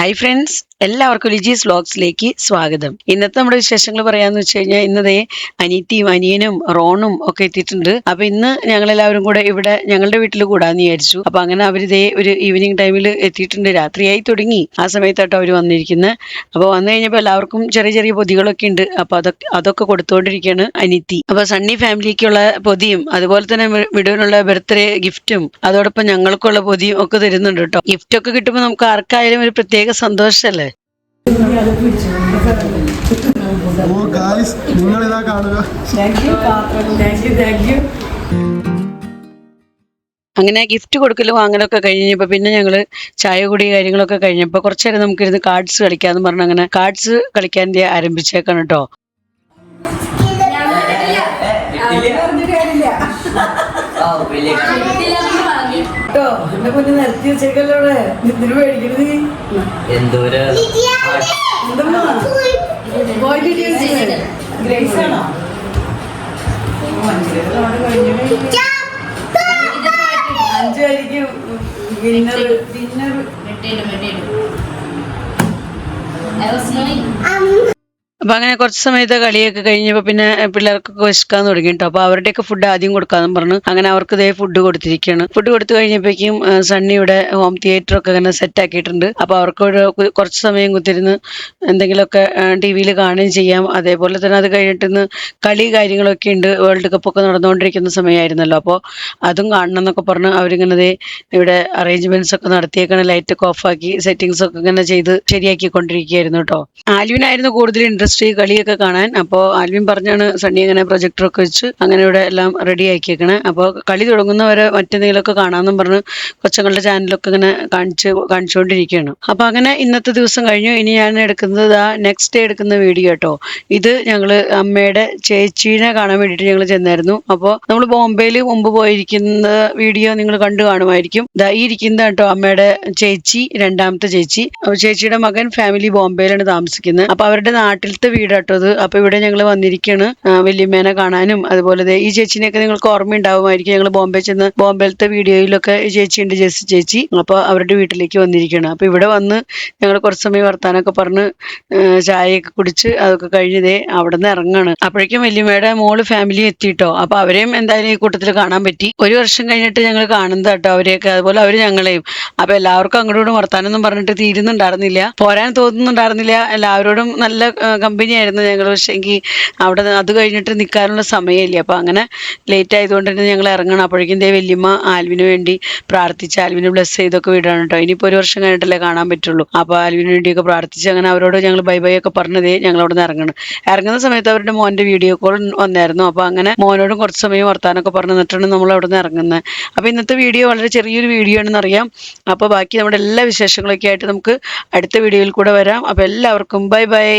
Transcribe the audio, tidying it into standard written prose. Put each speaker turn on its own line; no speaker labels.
Hi friends, എല്ലാവർക്കും ലിജീസ് വ്ലോഗ്സിലേക്ക് സ്വാഗതം. ഇന്നത്തെ നമ്മുടെ വിശേഷങ്ങൾ പറയാന്ന് വെച്ച് കഴിഞ്ഞാൽ ഇന്നതേ അനിയത്തിയും അനിയനും റോണും ഒക്കെ എത്തിയിട്ടുണ്ട്. അപ്പൊ ഇന്ന് ഞങ്ങളെല്ലാവരും കൂടെ ഇവിടെ ഞങ്ങളുടെ വീട്ടിൽ കൂടാന്ന് വിചാരിച്ചു. അപ്പൊ അങ്ങനെ അവരിതേ ഒരു ഈവനിങ് ടൈമിൽ എത്തിയിട്ടുണ്ട്. രാത്രിയായി തുടങ്ങി. ആ സമയത്താട്ടോ അവർ വന്നിരിക്കുന്നത്. അപ്പോൾ വന്നു കഴിഞ്ഞപ്പോൾ എല്ലാവർക്കും ചെറിയ ചെറിയ പൊതികളൊക്കെ ഉണ്ട്. അപ്പൊ അതൊക്കെ കൊടുത്തുകൊണ്ടിരിക്കുകയാണ് അനിയത്തി. അപ്പൊ സണ്ണി ഫാമിലിക്കുള്ള പൊതിയും അതുപോലെ തന്നെ വിടുവിനുള്ള ബർത്ത്ഡേ ഗിഫ്റ്റും അതോടൊപ്പം ഞങ്ങൾക്കുള്ള പൊതിയും ഒക്കെ തരുന്നുണ്ട് കേട്ടോ. ഗിഫ്റ്റ് ഒക്കെ കിട്ടുമ്പോൾ നമുക്ക് ആർക്കായാലും ഒരു പ്രത്യേക സന്തോഷല്ലേ. അങ്ങനെ ഗിഫ്റ്റ് കൊടുക്കലും വാങ്ങലൊക്കെ കഴിഞ്ഞപ്പോൾ പിന്നെ ഞങ്ങൾ ചായ കുടി കാര്യങ്ങളൊക്കെ കഴിഞ്ഞപ്പോൾ കുറച്ചു നേരം നമുക്കിരുന്ന് കാർഡ്സ് കളിക്കാന്ന് പറഞ്ഞ് അങ്ങനെ കാർഡ്സ് കളിക്കാൻ ആരംഭിച്ചേക്കാണ് കേട്ടോ.
നിർത്തി വെച്ചേക്കല്ലോടെ എന്തിനു മേടിക്കണത്? ഗ്രേസ് ആണോ? അഞ്ചു പേർക്ക് ഡിന്നർ
അപ്പൊ അങ്ങനെ കുറച്ച് സമയത്ത് കളിയൊക്കെ കഴിഞ്ഞപ്പോൾ പിന്നെ പിള്ളേർക്കൊക്കെ വിശക്കാൻ തുടങ്ങി കേട്ടോ. അപ്പൊ അവരുടെയൊക്കെ ഫുഡ് ആദ്യം കൊടുക്കാന്ന് പറഞ്ഞു അങ്ങനെ അവർക്ക് ഇതേ ഫുഡ് കൊടുത്തിരിക്കുകയാണ്. ഫുഡ് കൊടുത്തു കഴിഞ്ഞപ്പോഴേക്കും സണ്ണിയുടെ ഹോം തിയേറ്റർ ഒക്കെ അങ്ങനെ സെറ്റ് ആക്കിയിട്ടുണ്ട്. അപ്പൊ അവർക്ക് കുറച്ച് സമയം കുത്തിരുന്ന് എന്തെങ്കിലുമൊക്കെ TV-യിൽ കാണുകയും ചെയ്യാം. അതേപോലെ തന്നെ അത് കഴിഞ്ഞിട്ട് കളി കാര്യങ്ങളൊക്കെ ഉണ്ട്. വേൾഡ് കപ്പ് ഒക്കെ നടന്നുകൊണ്ടിരിക്കുന്ന സമയമായിരുന്നല്ലോ. അപ്പോൾ അതും കാണണം എന്നൊക്കെ പറഞ്ഞ് അവരിങ്ങനെ ഇവിടെ അറേഞ്ച്മെന്റ്സ് ഒക്കെ നടത്തിയേക്കാണ്. ലൈറ്റ് ഒക്കെ ഓഫാക്കി സെറ്റിങ്സ് ഒക്കെ ഇങ്ങനെ ചെയ്ത് ശരിയാക്കിക്കൊണ്ടിരിക്കുകയായിരുന്നു കേട്ടോ. ആൽവിനായിരുന്നു കൂടുതൽ ഇൻട്രസ്റ്റ് കളിയൊക്കെ കാണാൻ. അപ്പോൾ ആൽവിൻ പറഞ്ഞാണ് സണ്ണി അങ്ങനെ പ്രൊജക്ടറൊക്കെ വെച്ച് അങ്ങനെ ഇവിടെ എല്ലാം റെഡി ആക്കിയേക്കണേ. അപ്പോൾ കളി തുടങ്ങുന്നവരെ മറ്റെന്തെങ്കിലുമൊക്കെ കാണാമെന്നും പറഞ്ഞ് കൊച്ചങ്ങളുടെ ചാനലൊക്കെ ഇങ്ങനെ കാണിച്ചുകൊണ്ടിരിക്കുകയാണ്. അപ്പോൾ അങ്ങനെ ഇന്നത്തെ ദിവസം കഴിഞ്ഞു. ഇനി ഞാൻ എടുക്കുന്നത് നെക്സ്റ്റ് ഡേ എടുക്കുന്ന വീഡിയോ കേട്ടോ. ഇത് ഞങ്ങൾ അമ്മയുടെ ചേച്ചീനെ കാണാൻ വേണ്ടിയിട്ട് ഞങ്ങൾ ചെന്നായിരുന്നു. അപ്പോൾ നമ്മൾ ബോംബെയിൽ മുമ്പ് പോയിരിക്കുന്ന വീഡിയോ നിങ്ങൾ കണ്ടു കാണുമായിരിക്കും. ഈ ഇരിക്കുന്ന കേട്ടോ അമ്മയുടെ ചേച്ചി, രണ്ടാമത്തെ ചേച്ചി. ചേച്ചിയുടെ മകൻ ഫാമിലി ബോംബെയിലാണ് താമസിക്കുന്നത്. അപ്പൊ അവരുടെ നാട്ടിലത്തെ വീടാട്ടത്. അപ്പൊ ഇവിടെ ഞങ്ങൾ വന്നിരിക്കുകയാണ് വല്യമ്മേനെ കാണാനും. അതുപോലെ ഈ ചേച്ചിനെയൊക്കെ നിങ്ങൾക്ക് ഓർമ്മയുണ്ടാവുമായിരിക്കും. ഞങ്ങൾ ബോംബെ ചെന്ന് ബോംബെയിലത്തെ വീഡിയോയിലൊക്കെ ഈ ചേച്ചിയുണ്ട്, ജെസ്സി ചേച്ചി. അപ്പൊ അവരുടെ വീട്ടിലേക്ക് വന്നിരിക്കുകയാണ്. അപ്പൊ ഇവിടെ വന്ന് ഞങ്ങൾ കുറച്ച് സമയം വർത്താനൊക്കെ പറഞ്ഞ് ചായയൊക്കെ കുടിച്ച് അതൊക്കെ കഴിഞ്ഞതേ അവിടെ നിന്ന് ഇറങ്ങാണ്. അപ്പോഴേക്കും വല്യമ്മയുടെ മോള് ഫാമിലി എത്തിയിട്ടോ. അപ്പൊ അവരെയും എന്തായാലും ഈ കൂട്ടത്തിൽ കാണാൻ പറ്റി. ഒരു വർഷം കഴിഞ്ഞിട്ട് ഞങ്ങൾ കാണുന്നത് കേട്ടോ അവരെയൊക്കെ. അതുപോലെ അവര് ഞങ്ങളെയും. അപ്പൊ എല്ലാവർക്കും അങ്ങോട്ടും വർത്താനൊന്നും പറഞ്ഞിട്ട് തീരുന്നുണ്ടായിരുന്നില്ല, പോരാൻ തോന്നുന്നുണ്ടായിരുന്നില്ല. എല്ലാവരോടും നല്ല കമ്പനി ആയിരുന്നു ഞങ്ങൾ. പക്ഷേ എങ്കിൽ അവിടെ അത് കഴിഞ്ഞിട്ട് നിൽക്കാനുള്ള സമയമില്ല. അപ്പോൾ അങ്ങനെ ലേറ്റ് ആയതുകൊണ്ട് തന്നെ ഞങ്ങൾ ഇറങ്ങണം. അപ്പോഴേക്കും വല്യമ്മ ആൽവിന് വേണ്ടി പ്രാർത്ഥിച്ച് ആൽവിന് ബ്ലെസ് ചെയ്തൊക്കെ വിടാണ് കേട്ടോ. ഇനിയിപ്പോൾ ഒരു വർഷം കഴിഞ്ഞിട്ടല്ലേ കാണാൻ പറ്റുള്ളൂ. അപ്പോൾ ആൽവിന് വേണ്ടിയൊക്കെ പ്രാർത്ഥിച്ച് അങ്ങനെ അവരോട് ഞങ്ങൾ ബൈ ബൈ ഒക്കെ പറഞ്ഞതേ ഞങ്ങൾ അവിടെ നിന്ന് ഇറങ്ങുന്ന സമയത്ത് അവരുടെ മോൻ്റെ വീഡിയോ കോൾ വന്നായിരുന്നു. അപ്പോൾ അങ്ങനെ മോനോടും കുറച്ച് സമയം വർത്താനൊക്കെ പറഞ്ഞു നിന്നിട്ടാണ് നമ്മൾ അവിടെ നിന്ന് ഇറങ്ങുന്നത്. അപ്പോൾ ഇന്നത്തെ വീഡിയോ വളരെ ചെറിയൊരു വീഡിയോ ആണെന്ന് അറിയാം. അപ്പോൾ ബാക്കി നമ്മുടെ എല്ലാ വിശേഷങ്ങളൊക്കെ ആയിട്ട് നമുക്ക് അടുത്ത വീഡിയോയിൽ കൂടെ വരാം. അപ്പോൾ എല്ലാവർക്കും ബൈ ബൈ.